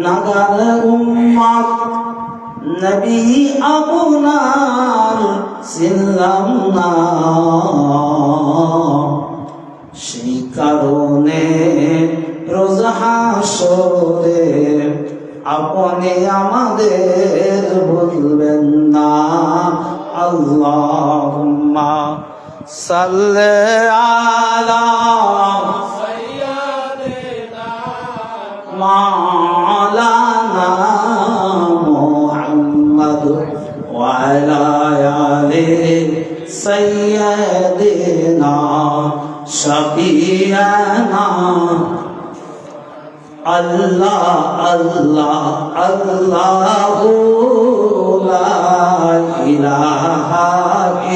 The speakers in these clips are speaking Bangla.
নাগার উম্মত নবী আপনার চিনলাম না, সেই কারণে রোজ হাসরে আপনি আমাদের ভুলবেন না। আল্লাহুম্মা সাল্লি আলা সাইয়্যিদিনা মাওলানা মুহাম্মদ ওয়া আলা আলি সাইয়্যিদিনা শাফিয়ানা। আল্লাহ আল্লাহ আল্লাহু লা ইলাহা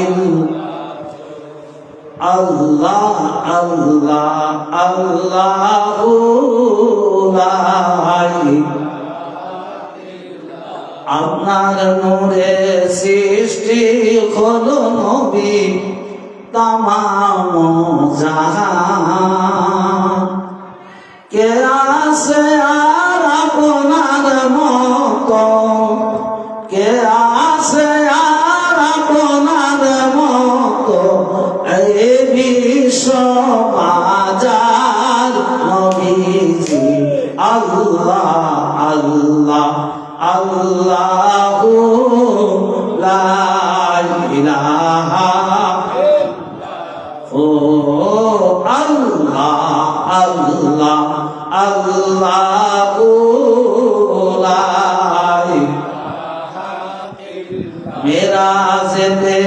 ইল্লাল্লাহ, আল্লাহ আল্লাহু লা আপনার নূরে সৃষ্টি হলো নবী তামাম জাহান। কে আছে আর আপনার মতো, কে আছে আর আপনার মতো এই বিশ্ব বাজার নবীজি। আল্লাহ আল্লাহ আল্লাহু লা ইলাহা ও আল্লাহ আল্লাহ আল্লাহু লা মেরাজেতে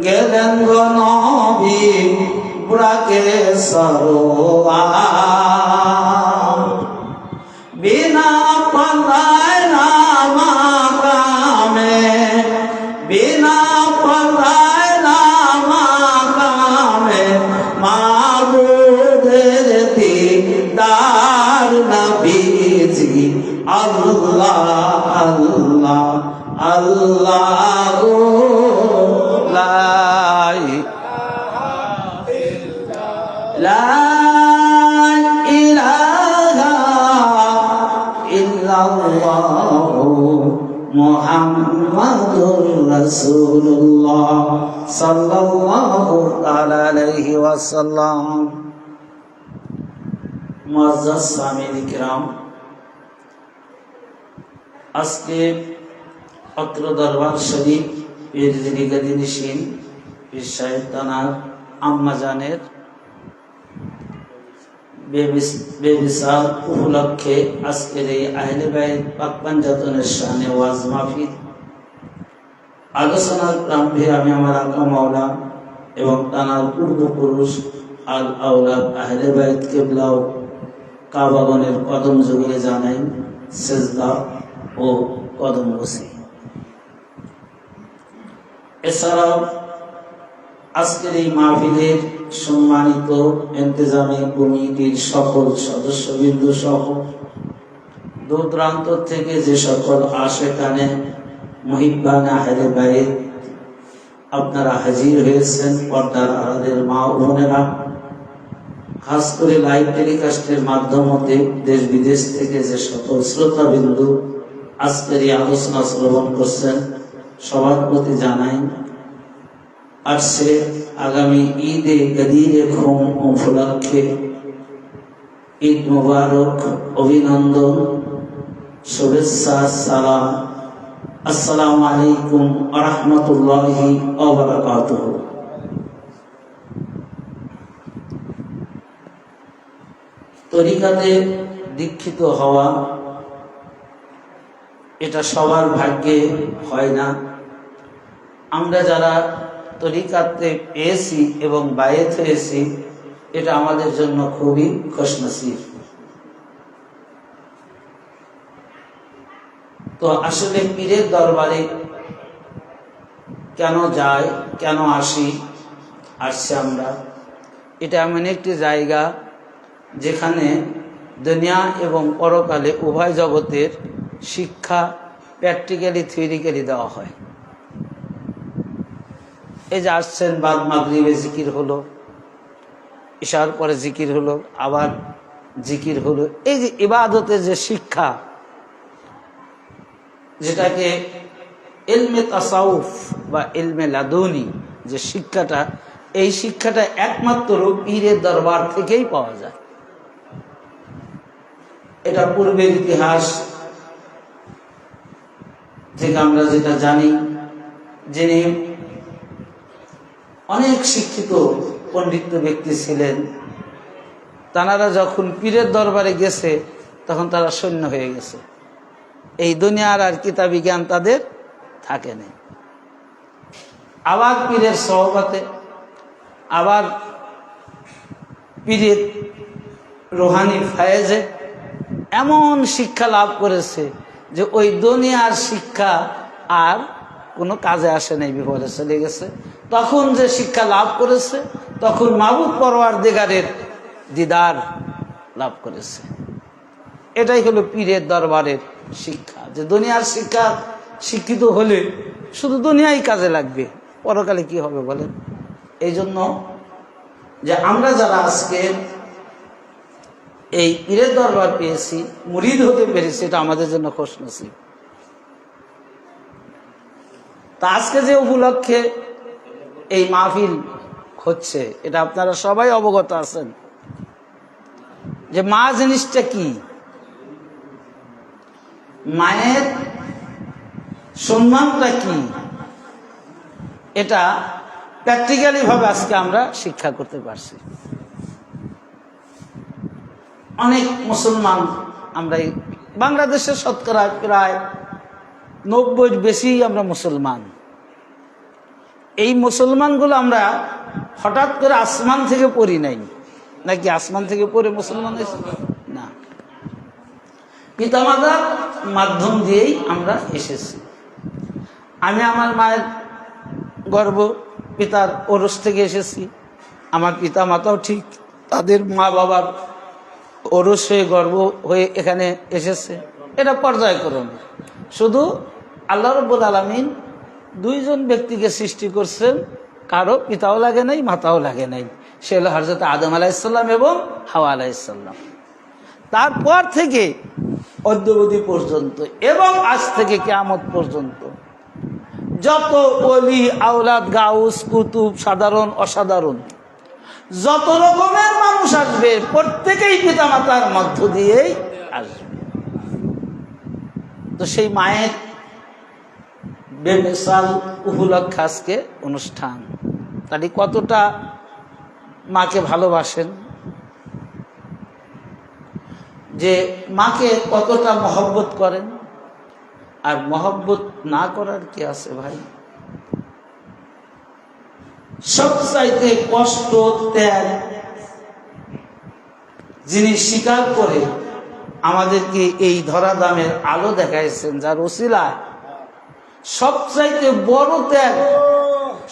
গেলেন গো নবী বুড়াকে সরোয়ার, বিনা পাতায় না মাকামে, বিনা পাতায় না মাকামে মাবুদের দিদার নবীজি। আল্লাহ আল্লাহ আল্লাহু লা ইলাহা ইল্লাল্লাহু মুহাম্মাদুর রাসূলুল্লাহ সাল্লাল্লাহু আলাইহি ওয়াসাল্লাম। মুআজ্জাজ সামিল কিরাম, আজকে অত্র দরবার শরীফ পীর জিরিগাদিনিশিন পীর সাহেব তানার আম্মাজানের বেবিসার উপলক্ষে আজকের এই আহলে বাইত পাক পাঞ্জাতনের শানে ওয়াজ মাহফিল আলোচনার প্রারম্ভে আমি আমার আল্লাহ মাওলা এবং তানার পূর্বপুরুষ আল আওলাদ আহলে বাইত কিবলা ও কাবাগণের কদম যুগলে জানাই সেজদা ও কদম বসি। এছাড়াও আজকের এই মাহফিলের সম্মানিত ইন্তেজামী কমিটির সকল সদস্যবৃন্দ সহ দূর দূরান্ত থেকে যে সকল আশেকানে মুহিব্বানে আহলে বাইত আপনারা হাজির হয়েছেন, পর্দার আড়ালের মা ও বোনেরা, খাস করে লাইভ টেলিকাস্টের মাধ্যমে দেশ বিদেশ থেকে যে সকল শ্রোতাবিন্দু আজকের এই আলোচনা শ্রবণ করছেন, সবার প্রতি জানাই আসছে আগামী ঈদে গদিরে খুম উপলক্ষে ঈদ মুবারক, অভিনন্দন, শুভেচ্ছা, সালাম। আসসালামু আলাইকুম ওয়া রাহমাতুল্লাহি ওয়া বারাকাতুহু। তরিকাতে দীক্ষিত হওয়া এটা সবার ভাগ্যে হয় না। আমরা যারা তরিকাতে পেয়েছি এবং বায়েত হয়েছি, এটা আমাদের জন্য খুবই খুশনসিব। তো আসলে পীরের দরবারে কেন যাই, কেন আসি, আসছি আমরা, এটা এমন একটি জায়গা যেখানে দুনিয়া এবং পরকালে উভয় জগতের শিক্ষা প্র্যাকটিক্যালি থিওরিক্যালি দেওয়া হয়। এই যে আসছেন, বাদ মাগরিবে জিকির হলো, ইশার পরে জিকির হলো, আবার জিকির হলো। এই যে ইবাদতের যে শিক্ষা, যেটাকে ইলমে তাসাউফ বা ইলমে লাদুনি যে শিক্ষাটা, এই শিক্ষাটা একমাত্র পীরের দরবার থেকেই পাওয়া যায়। এটা পূর্বের ইতিহাস থেকে আমরা যেটা জানি, যিনি অনেক শিক্ষিত পণ্ডিত ব্যক্তি ছিলেন, তারা যখন পীরের দরবারে গেছে তখন তারা শূন্য হয়ে গেছে। এই দুনিয়ার আর কিতাবি জ্ঞান তাদের থাকেনি। আবার পীরের সহবতে, আবার পীরের রুহানি ফায়েজে এমন শিক্ষা লাভ করেছে যে ওই দুনিয়ার শিক্ষা আর কোনো কাজে আসে নাই, বিপদে চলে গেছে। তখন যে শিক্ষা লাভ করেছে, তখন মাবুদ পরওয়ারদিগারের দিদার লাভ করেছে। এটাই হলো পীরের দরবারের শিক্ষা, যে দুনিয়ার শিক্ষা শিক্ষিত হলে শুধু দুনিয়াই কাজে লাগবে, পরকালে কি হবে বলেন। এই জন্য যে আমরা যারা আজকে এই পীরের দরবার পেয়েছি, মুরিদ হতে পেরেছি, এটা আমাদের জন্য খুশনসিব। তা আজকে যে উপলক্ষে এই মাহফিল হচ্ছে, এটা আপনারা সবাই অবগত আছেন যে মা জিনিসটা কি, মায়ের সম্মানটা কি, এটা প্র্যাকটিক্যালি ভাবে আজকে আমরা শিক্ষা করতে পারছি। অনেক মুসলমান আমরা বাংলাদেশের শতকরা প্রায় 90 বেশি আমরা মুসলমান। এই মুসলমানগুলো আমরা হঠাৎ করে আসমান থেকে পড়ি নাই, নাকি আসমান থেকে পড়ে মুসলমান হয়েছি? না, পিতামাতার মাধ্যম দিয়েই আমরা এসেছি। আমি আমার মায়ের গর্ভ পিতার ওরস থেকে এসেছি, আমার পিতা মাতাও ঠিক তাদের মা বাবার ওরস হয়ে গর্ব হয়ে এখানে এসেছে। এটা পর্যায়ক্রমে। শুধু আল্লাহ রাব্বুল আলামিন দুইজন ব্যক্তিকে সৃষ্টি করছেন, কারো পিতাও লাগে নাই মাতাও লাগে নাই, সে হলো হযরত আদম আলাইহিস সালাম এবং হাওয়া আলাইহিস সালাম। তারপর থেকে অদ্যাবধি পর্যন্ত এবং আজ থেকে কিয়ামত পর্যন্ত যত ওলি আওলাদ গাউস কুতুব সাধারণ অসাধারণ যত রকমের মানুষ আসবে, প্রত্যেকেই পিতামাতার মধ্য দিয়েই আসবে। তো সেই মায়ের বেমিসাল উপলক্ষে আজকে অনুষ্ঠান। তাহলে কতটা মাকে ভালোবাসেন, যে মাকে কতটা মহব্বত করেন, আর মহব্বত না করার কি আছে ভাই। সবচাইতে কষ্ট ত্যাগ যিনি স্বীকার করে আমাদেরকে এই ধরাধামের আলো দেখাইছেন, যার ওসিলায় সবচাইতে বড় ত্যাগ,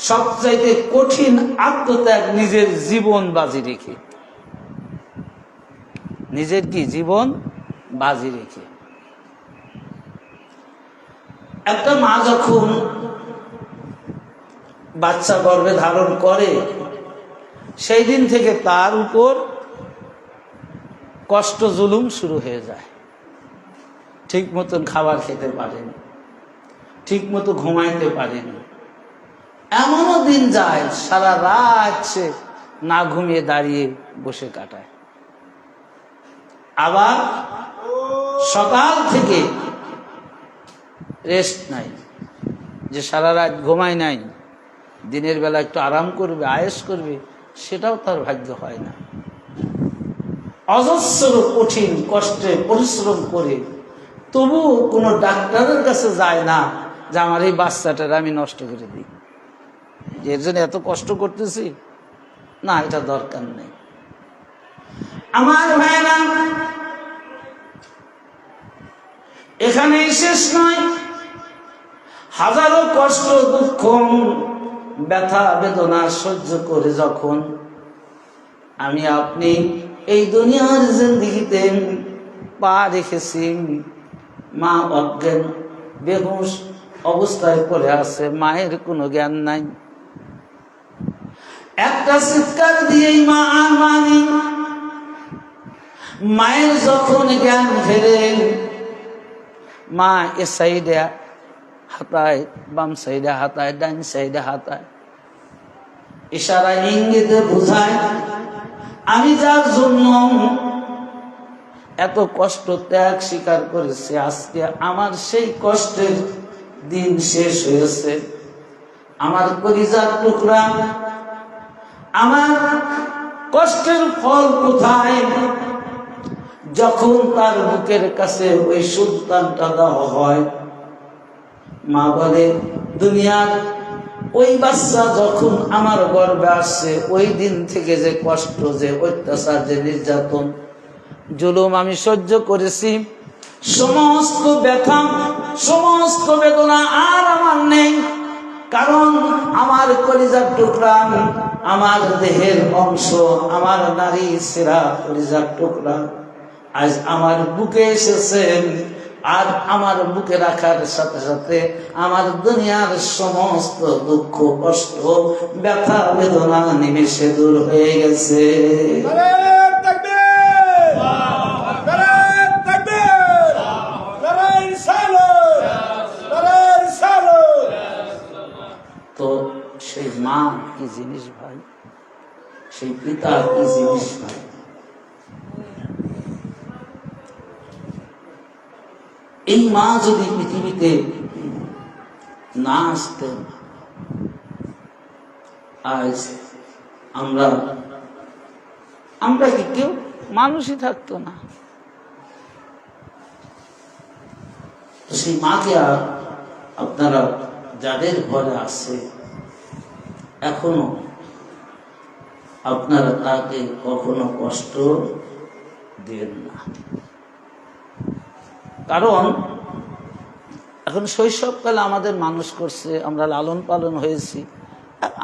সবচাইতে কঠিন আত্মত্যাগ, নিজের জীবন বাজি রেখে, নিজের কি জীবন বাজি রেখে। একটা মা যখন বাচ্চা গর্ভে ধারণ করে, সেই দিন থেকে তার উপর কষ্ট জুলুম শুরু হয়ে যায়। ঠিক মতন খাবার খেতে পারেন, ঠিক মতো ঘুমাইতে পারেন, এমনও দিন যায় সারা রাত সে না ঘুমিয়ে দাঁড়িয়ে বসে কাটায়। আবার সকাল থেকে রেস্ট নাই, যে সারা রাত ঘুমায় নাই, দিনের বেলা একটু আরাম করবে, আয়েশ করবে, সেটাও তার ভাগ্য হয় না। অজস্র কঠিন কষ্টে পরিশ্রম করে তবু কোনো ডাক্তারের কাছে যায় না যে আমার এই বাচ্চাটার আমি নষ্ট করে দিই, এর জন্য এত কষ্ট করতেছি, না, এটা দরকার নেই। আমার ভাইরা, এখানেই শেষ নয়। হাজারো কষ্ট দুঃখ ব্যথা বেদনা সহ্য করে যখন আমি আপনি এই দুনিয়ার জিন্দেগিতে পা রেখেছি, মা অজ্ঞান বেহুশ অবস্থায় পড়ে আছে, মায়ের কোনো জ্ঞান নাই। একটা চিৎকার দিয়েই মা আর মানি, মায়ের যখন জ্ঞান ফেরে, মা এ সাইডে হাতায়, বাম সাইডে হাতায়, ডাইন সাইডে হাতায়, ইশারা ইঙ্গিতে বুঝায় আমি যার জন্য এত কষ্ট ত্যাগ স্বীকার করেছি, আজকে আমার সেই কষ্টের দিন শেষ হয়েছে। আমার কলিজার টুকরা, আমার কষ্টের ফল কোথায়? যখন তার বুকের কাছে ওই সন্তানটা দেওয়া হয়, মা বলে দুনিয়ার ওই বাচ্চা যখন আমার গর্ভে আসছে, ওই দিন থেকে যে কষ্ট, যে অত্যাচার, যে নির্যাতন, জুলুম আমি সহ্য করেছি, সমস্ত ব্যথা, সমস্ত বেদনা আর আমার নেই। কারণ আমার কলিজার টুকরা, আমার দেহের অংশ, আমার নারী সেরা কলিজার টুকরা আজ আমার বুকে এসেছেন। আর আমার বুকে রাখার সাথে সাথে আমার দুনিয়ার সমস্ত দুঃখ, কষ্ট, ব্যথা, বেদনা নিমেষে দূর হয়ে গেছে। তো সেই মা কি জিনিস ভাই, সেই পিতা কি জিনিস ভাই। এই মা যদি পৃথিবীতে না আসতেন, আজ আমরা কি কেউ মানুষই থাকতো না। সেই মাকে আপনারা যাদের ঘরে আছে এখনো, আপনারা তাকে কখনো কষ্ট দেন না। কারণ এখন শৈশবকালে আমাদের মানুষ করছে, আমরা লালন পালন হয়েছি,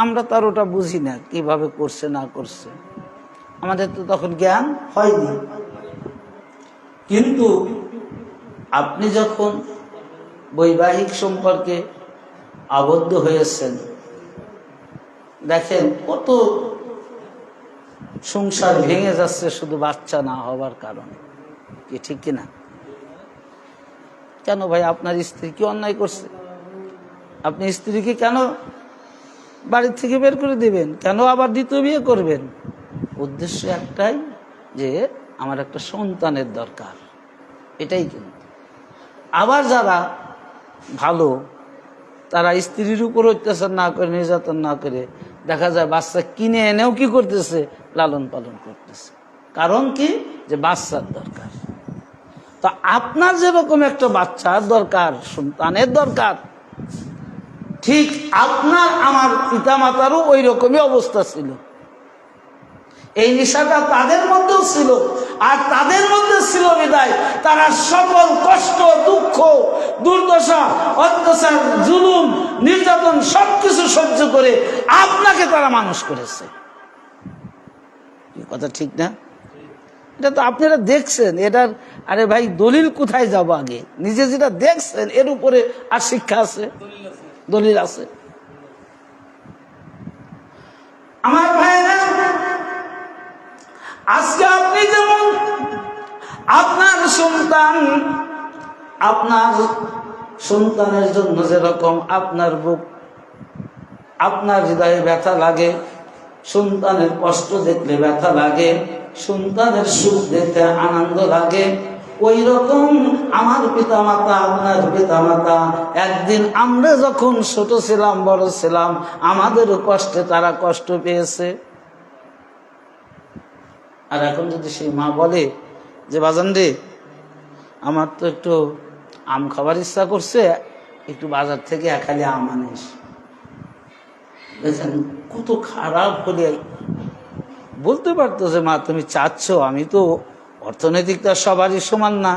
আমরা তার ওটা বুঝি না কিভাবে করছে না করছে, আমাদের তো তখন জ্ঞান হয়নি। কিন্তু আপনি যখন বৈবাহিক সম্পর্কে আবদ্ধ হয়েছেন, দেখেন কত সংসার ভেঙে যাচ্ছে শুধু বাচ্চা না হওয়ার কারণে। কি ঠিক কিনা? কেন ভাই, আপনার স্ত্রী কি অন্যায় করছে? আপনি স্ত্রীকে কেন বাড়ির থেকে বের করে দিবেন? কেন আবার দ্বিতীয় বিয়ে করবেন? উদ্দেশ্য একটাই, যে আমার একটা সন্তানের দরকার, এটাই। কিন্তু আবার যারা ভালো, তারা স্ত্রীর উপর অত্যাচার না করে, নির্যাতন না করে, দেখা যায় বাচ্চা কিনে এনেও কি করতেছে, লালন পালন করতেছে। কারণ কি? যে বাচ্চার দরকার। তো আপনার যেরকম একটা বাচ্চার দরকার, সন্তানের দরকার, ঠিক আপনার আমার পিতা মাতারও ওই রকমই অবস্থা ছিল। এই নেশাটা তাদের মধ্যেও ছিল, আর তাদের মধ্যে ছিল বিদায় তারা সকল কষ্ট, দুঃখ, দুর্দশা, অত্যাচার, জুলুম, নির্যাতন সবকিছু সহ্য করে আপনাকে তারা মানুষ করেছে। কথা ঠিক না? এটা তো আপনারা দেখছেন। এটার আরে ভাই দলিল কোথায় যাব? আগে নিজে যেটা দেখছেন এর উপরে আর শিক্ষা আছে, দলিল আছে। আমার ভাইরা, আজকে আপনি যেমন আপনার সন্তানের জন্য যেরকম আপনার বুক, আপনার হৃদয়ে ব্যথা লাগে, সন্তানের কষ্ট দেখলে ব্যথা লাগে, সন্তানের সুখ দেখতে আনন্দ লাগে, ওই রকম আমার পিতামাতা, আপনার পিতামাতা, একদিন আমরা যখন ছোট ছিলাম, বড় ছিলাম, আমাদেরও কষ্টে তারা কষ্ট পেয়েছে। আর এখন যদি সেই মা বলে যে বাজান রে, আমার তো একটু আম খাবার ইচ্ছা করছে, একটু বাজার থেকে একালি আম আনিস, দেখেন কত খারাপ হলে বলতে পারতো যে মা তুমি চাচ্ছ, আমি তো অর্থনৈতিকটা সবারই সমান না,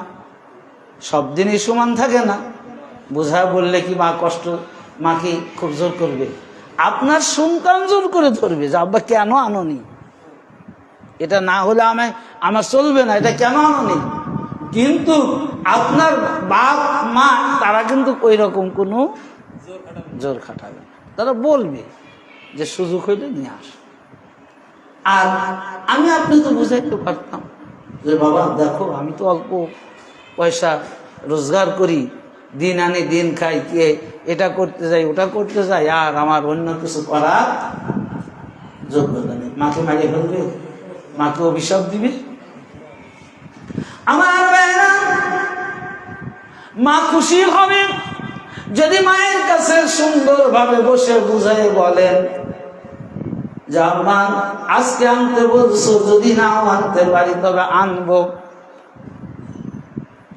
সব দিনই সমান থাকে না, বোঝা বললে কি মা কষ্ট, মা কি খুব জোর করবে? আপনার সন্তান জোর করে ধরবে যে আব্বা কেন আনোনি, এটা না হলে আমার চলবে না, এটা কেন আনোনি? কিন্তু আপনার বাপ মা তারা কিন্তু ওই রকম কোনো জোর খাটাবে না, তারা বলবে যে সুযোগ হইলে নিয়ে আস। আর আপনি তো বুঝাইতে পারতাম যে বাবা দেখো আমি তো অল্প পয়সা রোজগার করি, দিন আনি দিন খাই, কে এটা করতে যাই ওটা করতে যাই, আর আমার অন্য কিছু করার যোগ্যতা নেই। মাকে মারিয়ে ফেলবে, মাকে অভিশাপ দিবে। আমার ভাইরা, মা খুশি হবে যদি মায়ের কাছে সুন্দরভাবে বসে বুঝাই বলেন যে আম্মা আজকে আনতে বলছো, যদি নাও আনতে পারি তবে আনবো।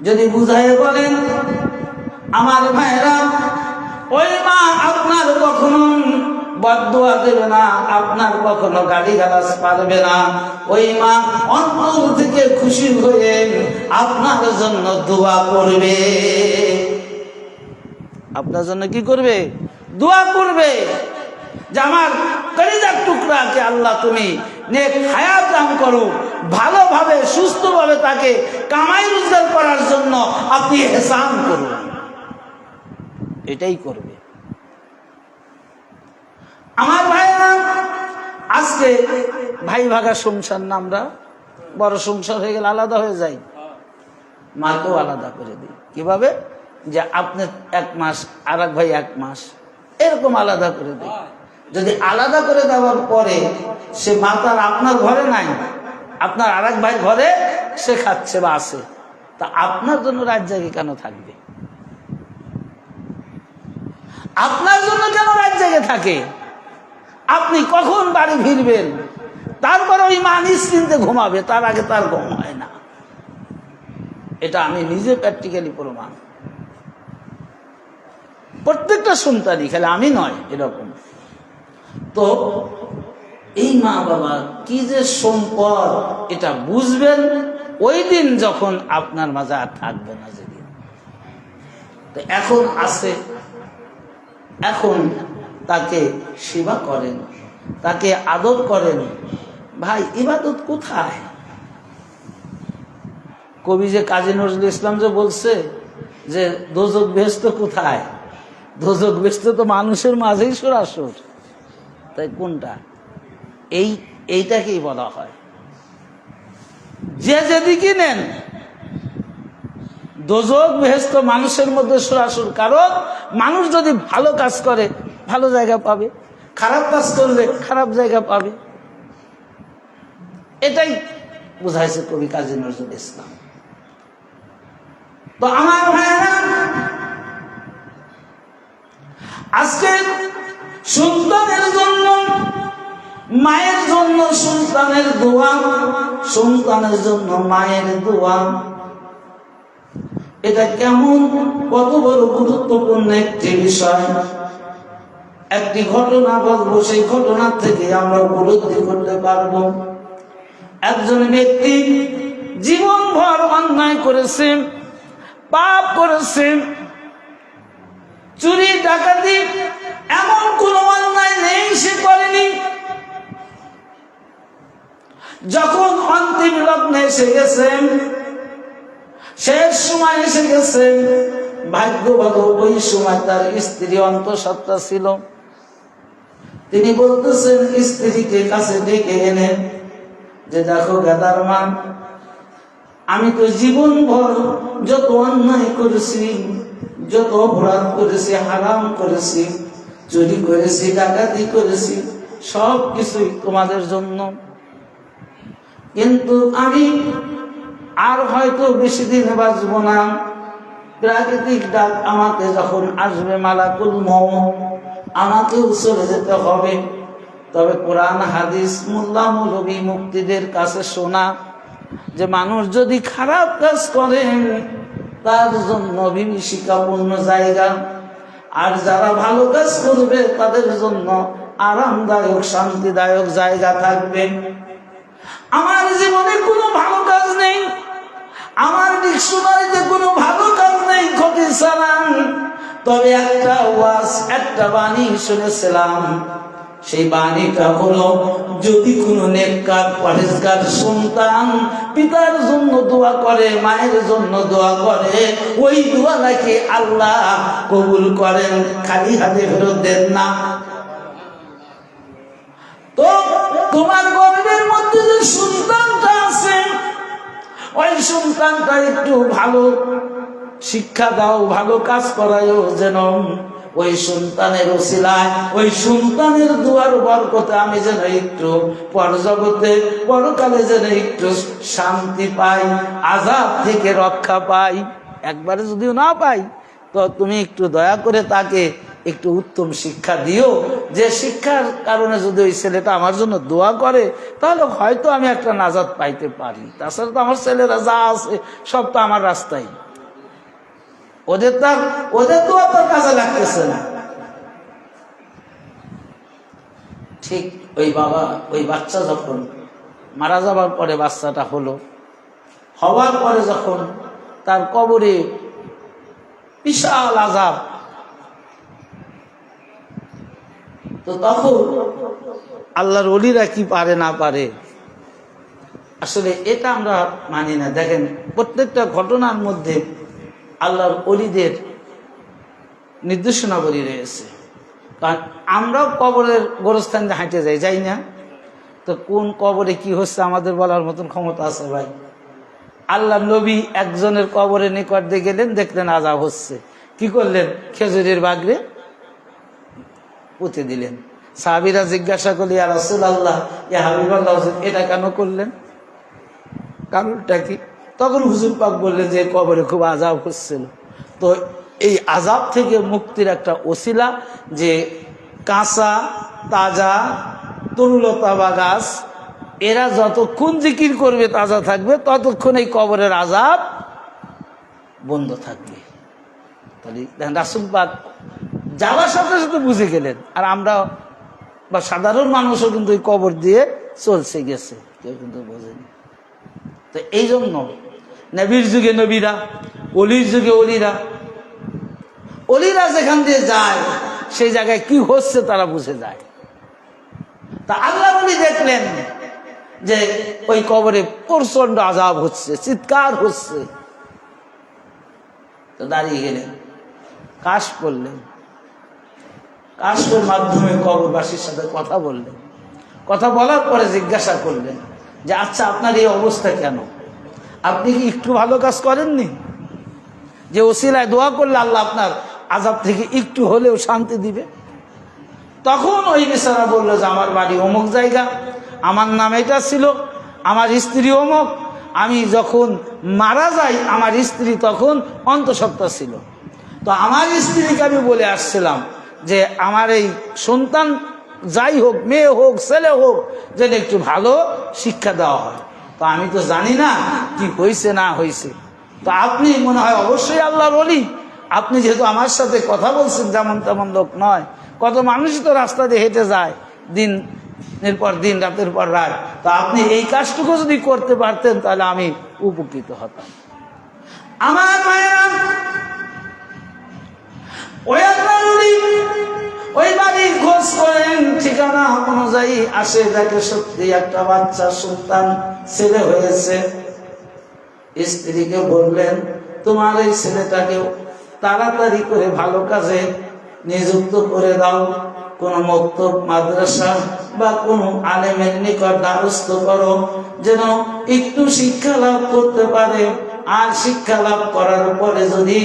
যদি বুঝাই বলেন আমার ভাইরা, ওই মা আপনার কখনো বদদুয়া দেবে না, আপনার কখনো গালি গালাজ পারবে না। ওই মা অন্তর থেকে খুশি হয়ে আপনার জন্য দোয়া করবে। আপনার জন্য কি করবে? দোয়া করবে যে আমার কলিজার টুকরাকে আল্লাহ তুমি নেক হায়াত দান করো, ভালোভাবে সুস্থভাবে তাকে কামাই রোজগার করার জন্য আপনি ইহসান করুন। এটাই করবে। আমার ভাইরা, আজকে ভাই ভাগা সংসার না, আমরা বড় সংসার হয়ে গেলে আলাদা হয়ে যাই, মাকেও আলাদা করে দিই। কিভাবে? যে আপনি 1 মাস আর এক ভাই 1 মাস, এরকম আলাদা করে দিই। যদি আলাদা করে দেওয়ার পরে সে মা তার আপনার ঘরে নাই, আপনার আর এক ভাই ঘরে সে খাচ্ছে বা আছে, তা আপনার জন্য রাত জাগে কেন থাকবে? আপনার জন্য কেন রাত জাগে থাকে? আপনি কখন বাড়ি ফিরবেন, তারপর ওই মা নিশ্চিন্তে ঘুমাবে, তার আগে তার ঘুম হয় না। এটা আমি নিজে প্র্যাকটিক্যালি প্রমাণ। প্রত্যেকটা সন্তানই, খালি আমি নয়, এরকম। তো এই মা বাবা কি যে সম্পদ, এটা বুঝবেন ওই দিন যখন আপনার মাঝে আর থাকবে না। যেদিন তো এখন আছে, এখন তাকে সেবা করেন, তাকে আদর করেন। ভাই ইবাদত কোথায়? কবি যে কাজী নজরুল ইসলাম যে বলছে যে দোজক বেহেশত কোথায়? দোজক বেহেশত তো মানুষের মাঝেই সরাসর। তাই কোনটা? এইটাকেই বলা হয় যে যেদিকে নেন দোজক বেহেশত মানুষের মধ্যে সরাসর। কারণ মানুষ যদি ভালো কাজ করে ভালো জায়গা পাবে, খারাপ কাজ করলে খারাপ জায়গা পাবে। এটাই বুঝাইছে কবি কাজী নজরুল ইসলাম। তো আমার ভাইরা, আজকে সন্তানের জন্য, মায়ের জন্য সন্তানের দোয়া, সন্তানের জন্য মায়ের দোয়া, এটা কেমন, কত বড় গুরুত্বপূর্ণ একটি বিষয়। একটি ঘটনা বলবো, সেই ঘটনা থেকে আমরা উপলব্ধি করতে পারবো। একজন ব্যক্তি জীবনভর অন্যায় করেছে, পাপ করেছে, চুরি ডাকাতি, এমন কোন অন্যায় নেই সে করেনি। যখন অন্তিম লগ্নে এসে গেছে, শেষ সময় এসে গেছে, ভাগ্য ভালো ওই সময় তার স্ত্রী অন্তঃসত্ত্বা ছিল। তিনি বলতেছেন স্ত্রীকে কাছে ডেকে এনে যে দেখো গাদার মান, আমি তো জীবনভর যত অন্যায় করেছি, যত অপরাধ করেছি, হারাম করেছি, চুরি করেছি, ডাকাতি করেছি, সব কিছুই তোমাদের জন্য। কিন্তু আমি আর হয়তো বেশি দিন বাঁচবো না। প্রাকৃতিক ডাক আমাকে যখন আসবে, মালাকুল মউত, আমাকেও চলে যেতে হবে। তবে কোরআন হাদিস, মোল্লা মৌলবী মুক্তিদের কাছে শোনা যে মানুষ যদি খারাপ কাজ করেন তার জন্য বিভীষিকাপূর্ণ জায়গা, আর যারা ভালো কাজ করবে তাদের জন্য আরামদায়ক শান্তিদায়ক জায়গা থাকবে। আমার জীবনে কোনো ভালো কাজ নেই, আমার ডিকশনারিতে কোনো ভালো কাজ নেই ক্ষতি ছাড়া। তবে একটা ওয়াজ, একটা বাণী শুনেছিলাম। সেই বাণীটা হলো, যদি কোনো নেককার পরেজগার সন্তান পিতার জন্য দোয়া করে, মায়ের জন্য দোয়া করে, ওই দোয়া নাকি আল্লাহ কবুল করেন, খালি হাতে ফেরত দেন না। তো তোমার গর্ভের মধ্যে যে সন্তানটা আছে, ওই সন্তানটা একটু ভালো শিক্ষা দাও, ভালো কাজ করায়ও, যেন ওই সন্তানের ওসিলায়, ওই সন্তানের দুয়ার বরকতে আমি যেন একটু পরজগতে পরকালে যেন একটু শান্তি পাই, আযাব থেকে রক্ষা পাই। একবারে যদিও না পাই তো তুমি একটু দয়া করে তাকে একটু উত্তম শিক্ষা দিও, যে শিক্ষার কারণে যদি ওই ছেলেটা আমার জন্য দোয়া করে তাহলে হয়তো আমি একটা নাজাত পাইতে পারি। তাছাড়া তো আমার ছেলেরা যা আছে সব তো আমার রাস্তায়, ওদের দোয়া তো কাজে লাগতেছে না। ঠিক ওই বাবা, ওই বাচ্চা যখন মারা যাবার পরে বাচ্চাটা হলো, হওয়ার পরে যখন তার কবরে বিশাল আযাব, তো তখন আল্লাহর ওলিরা কি পারে না পারে, আসলে এটা আমরা মানি না। দেখেন প্রত্যেকটা ঘটনার মধ্যে আল্লাহর ওলিদের নির্দেশনাবলী রয়েছে। কারণ আমরাও কবরের গোরস্থান দিয়ে হাঁটে যাই না, তো কোন কবরে কি হচ্ছে আমাদের বলার মতন ক্ষমতা আছে ভাই? আল্লাহ নবী একজনের কবরের নিকট দিয়ে গেলেন, দেখলেন আযাব হচ্ছে, কি করলেন? খেজুরের বাগড়ে পুঁতে দিলেন। সাহাবীরা জিজ্ঞাসা করলেন, ইয়া রাসূলুল্লাহ, ইয়া হাবিবাল্লাহ, এটা কেন করলেন, কারণটা কি? তখন হুজুর পাক বললেন যে কবরে খুব আযাব হচ্ছিল, তো এই আযাব থেকে মুক্তির একটা ওসিলা যে কাঁচা তাজা তরুলতা বা গাছ, এরা যতক্ষণ জিকির করবে তাজা থাকবে, ততক্ষণ এই কবরের আযাব বন্ধ থাকবে। তাহলে রাসূল পাক যাওয়ার সাথে সাথে বুঝে গেলেন, আর আমরা বা সাধারণ মানুষও কিন্তু এই কবর দিয়ে চলছে গেছে, কেউ কিন্তু বোঝেনি। তো এই জন্য নবীর যুগে নবীরা, অলির যুগে অলিরা যেখান দিয়ে যায় সেই জায়গায় কি হচ্ছে তারা বুঝে যায়। তা আল্লাহ ওলি দেখলেন যে ওই কবরে প্রচন্ড আযাব হচ্ছে, চিৎকার হচ্ছে, তো দাঁড়িয়ে গেলেন, কাশ করলেন, কাশের মাধ্যমে কবরবাসীর সাথে কথা বললেন। কথা বলার পরে জিজ্ঞাসা করলেন যে আচ্ছা আপনার এই অবস্থা কেন? আপনি কি একটু ভালো কাজ করেননি? যে ওসিলায় দোয়া করলে আল্লাহ আপনার আযাব থেকে একটু হলেও শান্তি দিবে। তখন ওই বেচারা বললো যে আমার বাড়ি অমুক জায়গা, আমার নাম এটা ছিল, আমার স্ত্রী অমুক, আমি যখন মারা যাই আমার স্ত্রী তখন অন্তঃসত্ত্বা ছিল, তো আমার স্ত্রীকে আমি বলে আসছিলাম যে আমার এই সন্তান যাই হোক, মেয়ে হোক ছেলে হোক, যেন একটু ভালো শিক্ষা দেওয়া হয়। তো আমি তো জানি না কি হয়েছে না হয়েছে, তো আপনি মনে হয় অবশ্যই আল্লাহর ওলি, আপনি যেহেতু আমার সাথে কথা বলছেন, যেমন তেমন লোক নয়, কত মানুষই তো রাস্তা দিয়ে হেঁটে যায় দিনের পর দিন, রাতের পর রাত, তো আপনি এই কাজটুকু যদি করতে পারতেন তাহলে আমি উপকৃত হতাম। আমার মায়েরা, ওই বাড়ির খোঁজ করেন, ঠিকানা অনুযায়ী আসে, দেখে সত্যি একটা বাচ্চা সন্তান ছেলে হয়েছে। স্ত্রীকে বললেন তোমার এই ছেলেটাকে তাড়াতাড়ি করে ভালো কাজে নিযুক্ত করে দাও, কোন মক্তব মাদ্রাসা বা কোন আলেমের নিকট দ্বারস্থ করো, যেন একটু শিক্ষা লাভ করতে পারে। আর শিক্ষা লাভ করার পরে যদি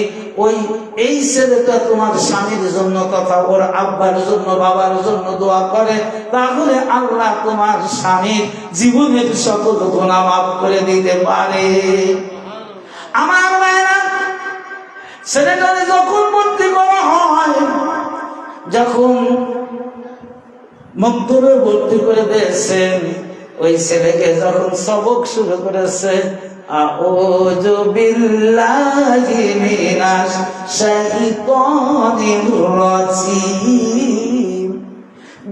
এই ছেলেটা তোমার স্বামীর জন্য তথা ওর আব্বার জন্য বাবার জন্য দোয়া করে, তাহলে আল্লাহ তোমার স্বামীর জীবনের সকল গুনাহ মাফ করে দিতে পারে। আমার মায়েরা, ছেলেটারে যখন ভর্তি করা হয়, যখন মক্তবে ভর্তি করে দিয়েছেন, ওই ছেলেকে যখন সবক শুরু করেছে, আউযু বিল্লাহি মিনাশ শাইতানির রাজিম,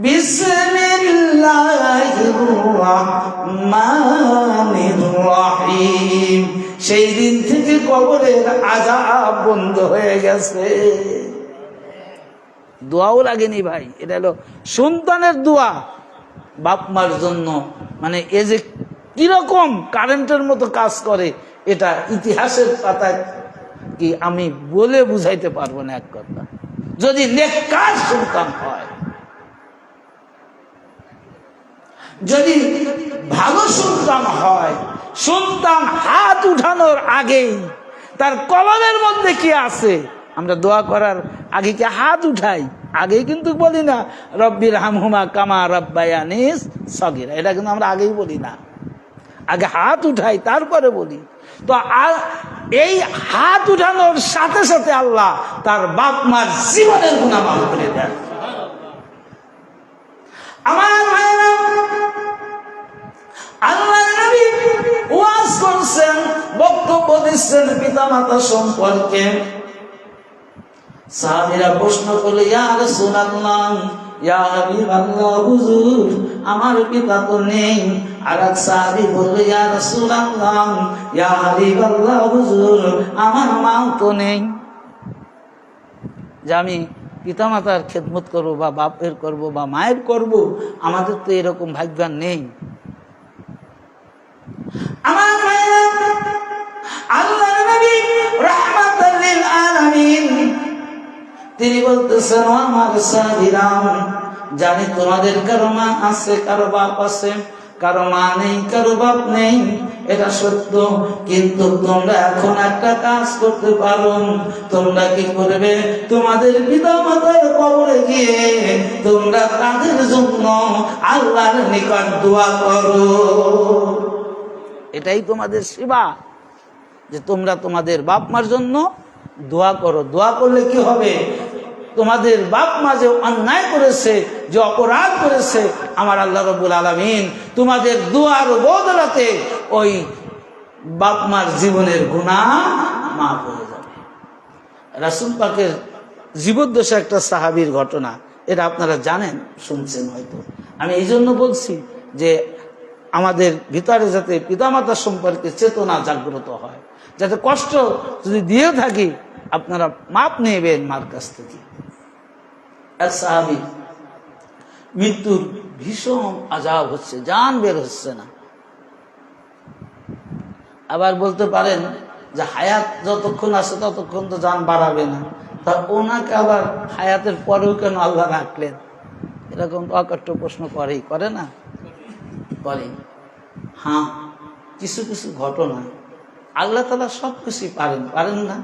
বিসমিল্লাহির রাহমানির রাহিম। সেই দিন থেকে কবরের আযাব বন্ধ হয়ে গেছে। দোয়াও লাগেনি ভাই, এটা হলো সন্তানের দোয়া বাপ মার জন্য। মানে এ যে কিরকম কারেন্টের মতো কাজ করে, এটা ইতিহাসের পাতায় কি আমি বলে বুঝাইতে পারবো না এক কথা। যদি নেককার সন্তান হয়, যদি ভালো সন্তান হয়, সন্তান হাত উঠানোর আগেই তার কলমের মধ্যে কি আছে, আমরা দোয়া করার আগে কি হাত উঠাই? আগেই কিন্তু বলি না রব্বির হামহুমা কামা রাব্বায়ানিস সগীরা, এটা কিন্তু আমরা আগেই বলি না, আগে হাত উঠাই তারপরে বলি। তো এই হাত উঠানোর সাথে সাথে আল্লাহ তার বাপ মার জীবনের গুনাহ মাফ করে দেন। আমার ভাইরা, আল্লাহর নবী ওয়াজ করছেন, বক্তব্য দিচ্ছেন পিতা মাতা সম্পর্কে। সাহাবীরা প্রশ্ন করলে, ইয়া রাসূলুল্লাহ, ইয়া হাবিবাল্লাহ, হুজুর আমার পিতা তো নেই। আর এক সাহাবী বলল, ইয়া রাসূলুল্লাহ, ইয়া হাবিবাল্লাহ, হুজুর আমার মাও তো নেই। যে আমি পিতা মাতার খেদমত করবো বা বাপের করব বা মায়ের করব, আমাদের তো এরকম ভাগ্যান নেই। আমার ভাইরা, আল্লাহর নবী রাহমাতাল লিল আলামিন তিনি বলতেছেন, ও আমার সাহাবীরা, জানি তোমাদের কারো মা আছে, কারো বাপ আছে, কারো মা নেই, কারো বাপ নেই, এটা সত্য। কিন্তু তোমরা এখন একটা কাজ করতে পারো। তোমরা কি করবে? তোমাদের পিতা মাতার কবরে গিয়ে তোমরা তাদের জন্য আল্লাহর নিকট দোয়া করো। এটাই তোমাদের সেবা, যে তোমরা তোমাদের বাপ মার জন্য দোয়া করো। দোয়া করলে কি হবে? তোমাদের বাপ মা যে অন্যায় করেছে, যে অপরাধ করেছে, আমার আল্লাহ রাব্বুল আলামিন তোমাদের দোয়ার বদলাতে ওই বাপ মার জীবনের গুনাহ মাফ হয়ে যাবে। রাসূল পাকের জীবদ্দশা একটা সাহাবীর ঘটনা, এটা আপনারা জানেন, শুনছেন হয়তো। আমি এই জন্য বলছি যে আমাদের ভিতরে যাতে পিতামাতা সম্পর্কে চেতনা জাগ্রত হয়, যাতে কষ্ট যদি দিয়ে থাকি আপনারা মাপ নেবেন মার কাছ থেকে। এক সাহাবী, মৃত্যুর ভীষণ আযাব হচ্ছে, জান বের হচ্ছে না। আবার বলতে পারেন যে হায়াত যতক্ষণ আছে ততক্ষণ তো জান বাড়াবে না, তা ওনাকে আবার হায়াতের পরেও কেন আল্লাহ রাখলেন? এরকম অকট্ট প্রশ্ন করে না? করে। হ্যাঁ, কিছু কিছু ঘটনা আল্লাহ তাআলা সব কিছুই পারেন না।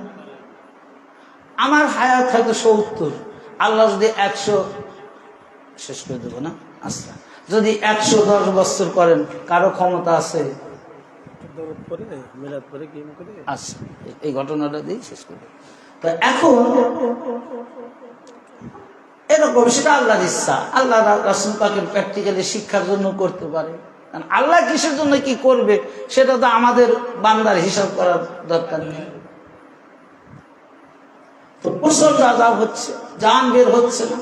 আমার হায়াত হয়তো 70, আল্লাহ যদি 100 শেষ করে দেবো না, আচ্ছা যদি 110 বছর করেন, কারো ক্ষমতা আছে? আচ্ছা, এই ঘটনাটা দিয়ে শেষ করে। তো এখন এরকম, সেটা আল্লাহর ইচ্ছা। আল্লাহ রাসূল পাকের প্র্যাকটিক্যালি শিক্ষার জন্য করতে পারে। আল্লাহ কিসের জন্য কি করবে সেটা তো আমাদের বান্দার হিসাব করার দরকার নেই। তো প্রচন্ড আযাব হচ্ছে, জান বের হচ্ছে না।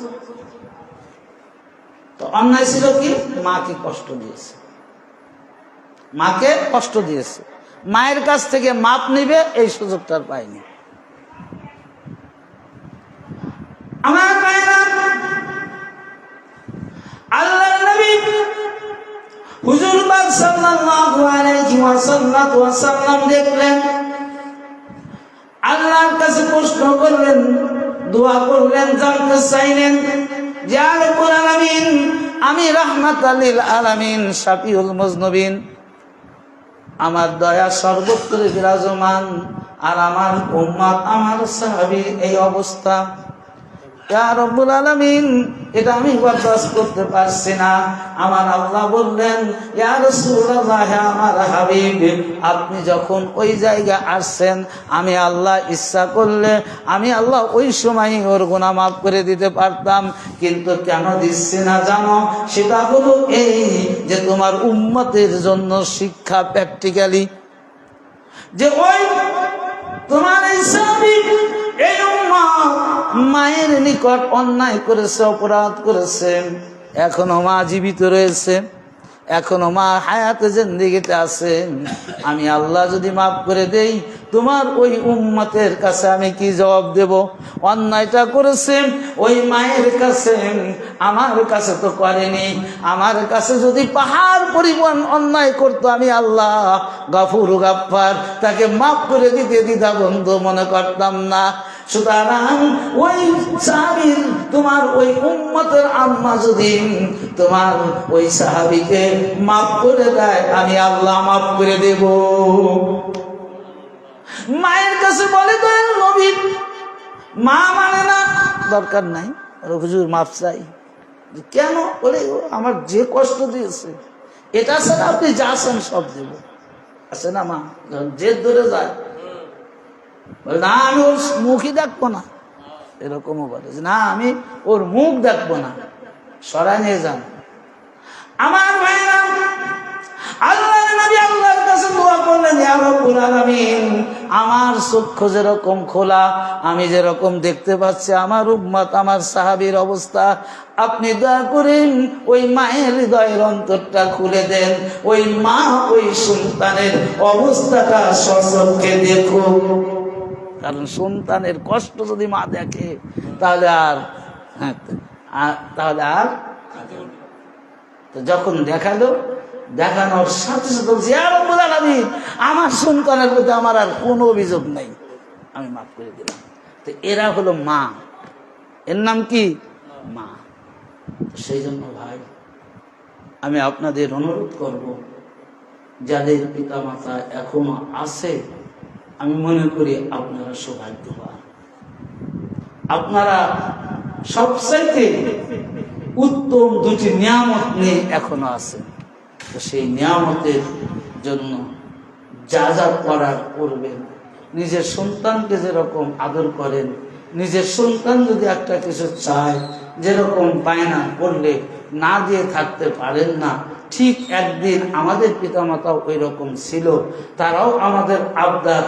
তো অন্যায় ছিল কি? মাকে কষ্ট দিয়েছে, মাকে কষ্ট দিয়েছে। মায়ের কাছ থেকে মাপ নিবে এই সুযোগটা পায়নি। আমার ভাইরা, আল্লাহর নবী হুজুর পাক সাল্লাল্লাহু আলাইহি ওয়াসাল্লাম দেখলেন, আল্লাহর কাছে প্রশ্ন করলেন, দোয়া করলেন, জানতে চাইলেন, ইয়া রাব্বুল আলামিন, আমি রাহমাতাল লিল আলামিন, শাফিউল মুজনবিন, আমার দয়া সর্বত্র বিরাজমান, আর আমার উম্মত, আমার সাহাবীর এই অবস্থা। ইয়া রাব্বুল আলামিন, এটা আমি বরদাস্ত করতে পারছি না। আমার আল্লাহ বললেন, ইয়া রাসূলুল্লাহ, আমার হাবিব, আপনি যখন ওই জায়গায় আসছেন, আমি আল্লাহ ইচ্ছা করলে আমি আল্লাহ ওই সময় ওর গুনাহ মাফ করে দিতে পারতাম। কিন্তু কেন দিচ্ছি না জানো? সেটা হলো এই যে তোমার উম্মতের জন্য শিক্ষা, প্র্যাকটিক্যালি, যে ওই তোমার এই সাহাবী, এই উম্মত মায়ের নিকট অন্যায় করেছে, অপরাধ করেছে, এখনো মা জীবিত রয়েছে, এখনো মা হায়াতে জিন্দেগিতে আছে। আমি আল্লাহ যদি মাফ করে দেই, তোমার ওই উম্মতের কাছে আমি কি জবাব দেব? অন্যায়টা করেছে ওই মায়ের কাছে, আমার কাছে তো করেনি। আমার কাছে যদি পাহাড় পরিমাণ অন্যায় করতো, আমি আল্লাহ গাফুর গাফফার, তাকে মাফ করে দিতে দ্বিধাবন্ধ মনে করতাম না। সুতরাং ওই সাহাবীর তোমার ওই উম্মতের আম্মা যদি তোমার ওই সাহাবীকে মাফ করে দেয়, আমি আল্লাহ মাফ করে দেব। মায়ের কাছে বলে তো নবী, মা মানে না, দরকার নাই, হুজুর মাফ চাই। কেন? বলে আমার যে কষ্ট দিয়েছে এটা ছাড়া আপনি যা আছেন সব দেব। আছে না মা, যখন জেদ ধরে যায়, বলে না আমি ওর মুখই দেখবো না, এরকমও বলে না আমি ওর মুখ দেখবো না, সরাই নিয়ে যান। আমার ভাইরা, আল্লাহর নবী আল্লাহর কাছে দোয়া করলেন, ইয়া রাব্বুল আলামিন, আমার চক্ষু যেরকম খোলা, আমি যেরকম দেখতে পাচ্ছি আমার উম্মত আমার সাহাবীর অবস্থা, আপনি দয়া করেন ওই মায়ের হৃদয়ের অন্তরটা খুলে দেন, ওই মা ওই সন্তানের অবস্থাটা সচক্ষে দেখুন। কারণ সন্তানের কষ্ট যদি মা দেখে তাহলে আর তো যখন দেখালো, দেখানোর সাথে সাথে ইয়া রাব্বুল আলামিন, আমার সন্তানের প্রতি আমার আর কোনো অভিযোগ নাই, আমি মাফ করে দিলাম। তো এরা হলো মা, এর নাম কি? মা। সেই জন্য ভাই আমি আপনাদের অনুরোধ করব, যাদের পিতা মাতা এখনো আছে, আমি মনে করি আপনারা সৌভাগ্যবান, আপনারা সবচাইতে উত্তম দুটি নিয়ামত নিয়ে এখনো আছেন। তো সেই নিয়ামতের জন্য যা যা করার করবেন। নিজের সন্তানকে যেরকম আদর করেন, নিজের সন্তান যদি একটা কিছু চায়, যেরকম বায়না করলে না দিয়ে থাকতে পারেন না, ঠিক একদিন আমাদের পিতামাতাও ওই রকম ছিল, তারাও আমাদের আবদার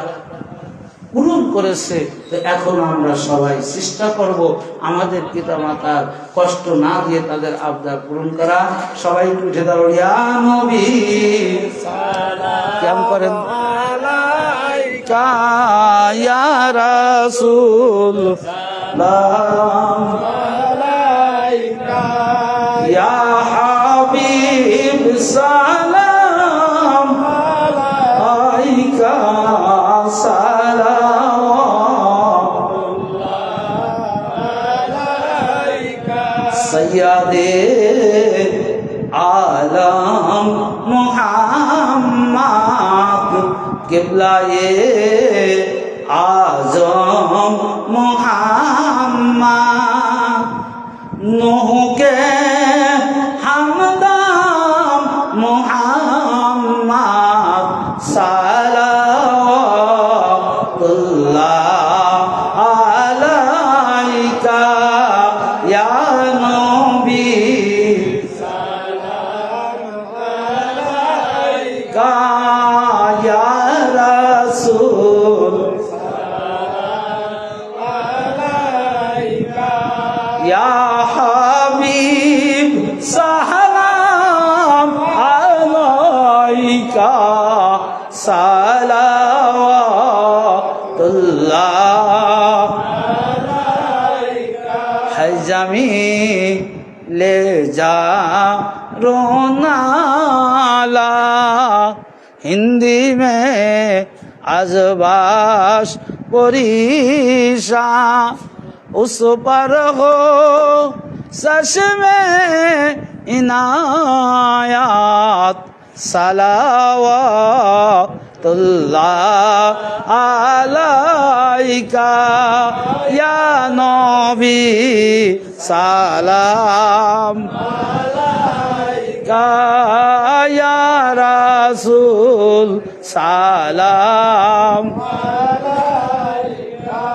পূরণ করেছে। তো এখন আমরা সবাই চেষ্টা করব আমাদের পিতামাতার কষ্ট না দিয়ে তাদের আবদার পূরণ করা। সবাই উঠে দাঁড়ো, ইয়া নবী কেমন করেন, ইয়া রাসূল ইয়া হাবিব সালাম আলাইকা সৈয়দে আলম মুহাম্মদ কিবলায়ে আজম মুহাম্মদ নূহকে হামদাম মুহাম্মদ সালাওয়াতুল্লাহ আলাইকা ইয়া নবী ইয়া রাসূল ইয়া হাবিব সালাম আলাইকা সালাওয়াতুল্লাহ হাজামি ले जा रोनाला। हिंदी में अजबाश परीशा उस पर हो सच में इनायात सलावतुल्लाह आलाइका या नबी सालाम आलाइका या रसूल सालाम आलाइका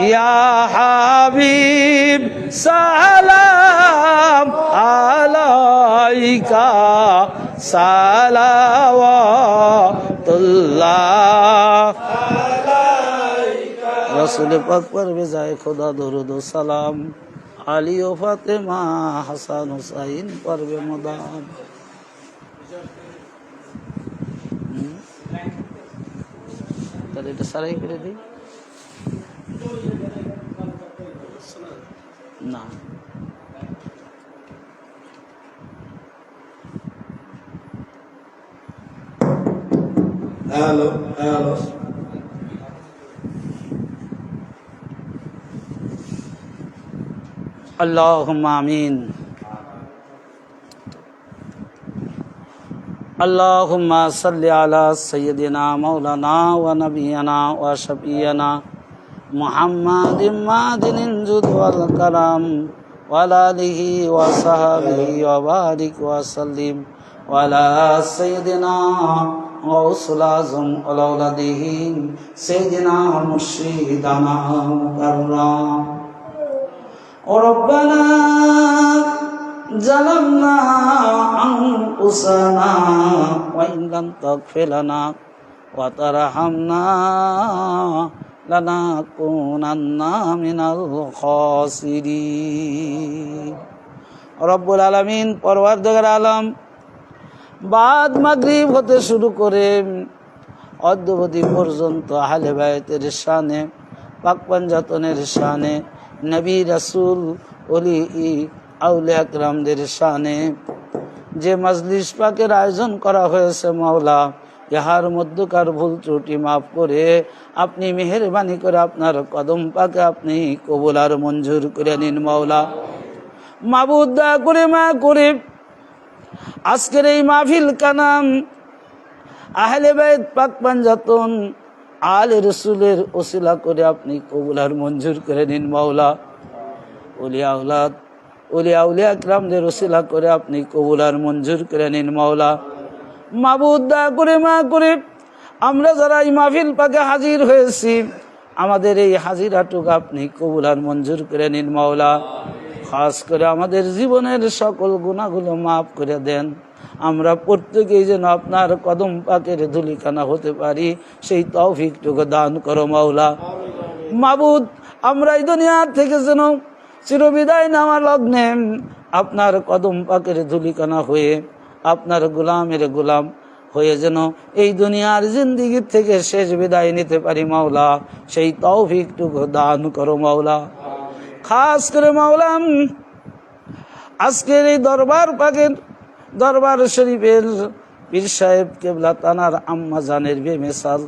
या हबीब सालाम आलाइका सलावतुल्लाह आलाइका। रसूल पाक पर बेजाए खुदा दरूद सलाम আলী ও ফাতেমা হাসান হুসাইন পর্বে মদাম। তাহলে এটা সারাই করে দিই না। হ্যালো হ্যালো আল্লাহুম্মা আমিন। আল্লাহুম্মা সাল্লি আলা সাইয়্যিদিনা মাওলানা ওয়া নাবিয়িনা ওয়া শাফিয়িনা মুহাম্মাদিন মাদিনিল জুদ ওয়াল কারাম ওয়া আলা আলিহি ওয়া সাহবিহি ওয়া বারিক ওয়া সাল্লিম ওয়া আলা সাইয়্যিদিনা গাউসুল আযম ওয়া আওলাদিহি সাইয়্যিদিনা মুর্শিদানা মুকাররাম। ربنا ظلمنا أنفسنا وإن لم تغفر لنا وترحمنا لنكونن من الخاسرين। রব্বুল আলামিন পরওয়ারদিগার আলম বাদ মাগরিব হতে শুরু করে অদ্যবধি পর্যন্ত আহলে বায়তের শানে, পাক পাঞ্জাতনের শানে, নবী রাসূল ওলি আউলিয়া কিরামদের শানে যে মজলিস পাকের আয়োজন করা হয়েছে মাওলা, ইহার মধ্যকার ভুল ত্রুটি মাফ করে আপনি মেহেরবানি করে আপনার কদম পাকে আপনি কবুল আর মঞ্জুর করে নিন মাওলা। মাবুদ দয়া করে মা করে আজকের এই মাহফিল কানাম আহলে বাইত পাক পাঞ্জাতন আলে রসুলের ওসিলা করে আপনি কবুল আর মঞ্জুর করে নিন মাওলা। ওলিয়া আওলাদ ওলিয়া আউলিয়া কিরামদের ওসিলা করে আপনি কবুল আর মঞ্জুর করে নিন মাওলা। মাবুদ দয়া করে মা করে আমরা যারা এই মাহফিল পাকে হাজির হয়েছি, আমাদের এই হাজিরাটুকু আপনি কবুল আর মঞ্জুর করে নিন মাওলা। খাস করে আমাদের জীবনের সকল গুনাহগুলো মাফ করে দেন। আমরা প্রত্যেকেই যেন আপনার কদম পাকের ধুলিখানা হতে পারি, সেই তৌফিকটুকু দান করো মাওলা। মাবুদ আমরা এই দুনিয়া থেকে যেন চিরবিদায় নেওয়া লগ্নে আপনার কদম পাকের ধুলিখানা হয়ে আপনার গোলামের গোলাম হয়ে যেন এই দুনিয়ার জিন্দিগি থেকে শেষ বিদায় নিতে পারি মাওলা, সেই তৌফিকটুকু দান করো মাওলা। খাস করে মাওলা আজকের এই দরবার পাকের দরবার শরীফের পীর সাহেব কেবলা তানার আম্মা জানের বেমিসাল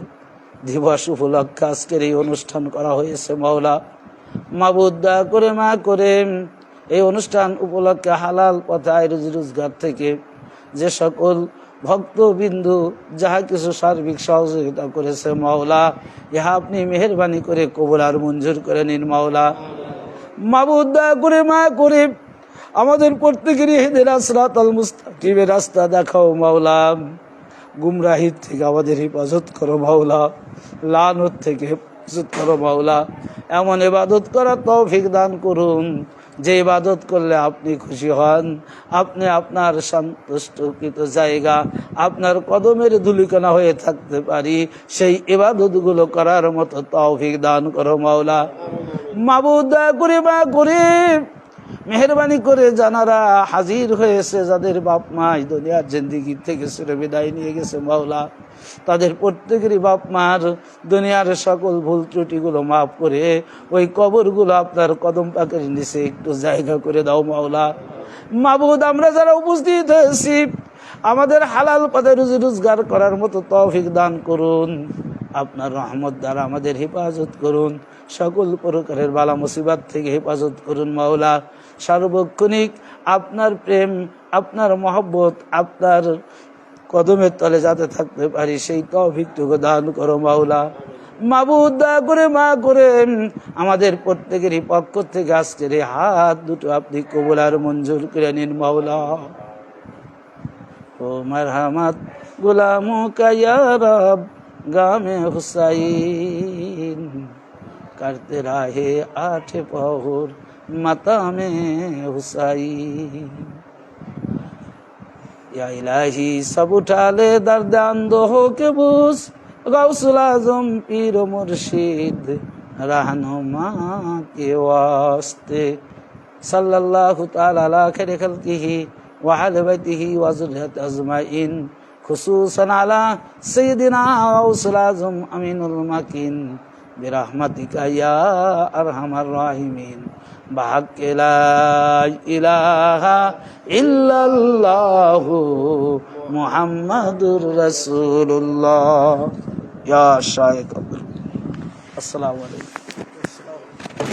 দিবস উপলক্ষে আজকের এই অনুষ্ঠান করা হয়েছে মাওলা। মাবুদ দয়া করে মা করে এই অনুষ্ঠান উপলক্ষে হালাল পথে আয় রুজি রোজগার থেকে যে সকল ভক্তবিন্দু যাহা কিছু সার্বিক সহযোগিতা করেছে মাওলা, ইহা আপনি মেহেরবানি করে কবুল আর মঞ্জুর করে নিন মাওলা। মাবুদ দয়া করে মা করে আমাদের প্রত্যেকেরই হেদায়েত সিরাতাল মুস্তাকিমের রাস্তা দেখাও মাওলা। গুমরাহির থেকে আমাদের হেফাজত করো মাওলা, লানত থেকে হেফাজত করো মাওলা। এমন ইবাদত করার তৌফিক দান করুন যে ইবাদত করলে আপনি খুশি হন, আপনি আপনার সন্তুষ্টকৃত জায়গা আপনার কদমের ধুলিকণা হয়ে থাকতে পারি, সেই ইবাদতগুলো করার মতো তৌফিক দান করো মাওলা। মাবুদ দয়া করে মা করে মেহেরবানি করে জানারা হাজির হয়েছে, যাদের বাপ মা এই দুনিয়ার জিন্দিগি থেকে চির বিদায় নিয়ে গেছে মাওলা, তাদের প্রত্যেকেরই বাপ মার দুনিয়ার সকল ভুল ত্রুটিগুলো মাফ করে ওই কবরগুলো আপনার কদম পাকের নিচে একটু জায়গা করে দাও মাওলা। মাবুদ আমরা যারা উপস্থিত হয়েছি আমাদের হালাল পথে রুজি রোজগার করার মতো তৌফিক দান করুন। আপনার রহমত দ্বারা আমাদের হেফাজত করুন, সকল প্রকারের বালা মুসিবত থেকে হেফাজত করুন মাওলা। সার্বক্ষণিক আপনার প্রেম আপনার মহব্বত আপনার কদমের তলে যাতে থাকতে পারি, সেই তৌফিকটুকু দান করো মাওলা। মাবুদ দয়া করে মা করে আমাদের প্রত্যেকেরই পক্ষ থেকে আজকের এই হাত দুটো আপনি কবুল আর মঞ্জুর করে নিন মাওলা। ও মারহামাত গুলামু কা ইয়া রব গামে হুসাইন करते रहे आठ पहुर मतामे हुसैन। या इलाही सब उठा ले दर्द अंधों के बूस, गौसुल आजम पीर मुर्शिद रहनुमा के वास्ते। सल्लल्लाहु ताला अला खैर खल्किही व अहल बैतिही व ज़ुर्रियत अजमाइन, खुसूसन अला सय्यदिना गौसुल आजम अमीनुल मकीन बिरहमतिका या अरहमर राहिमीन। बहक ला इलाहा इल्लल्लाहु मुहम्मदुर रसूलुल्लाह। या शायख अस्सलामु अलैकुम।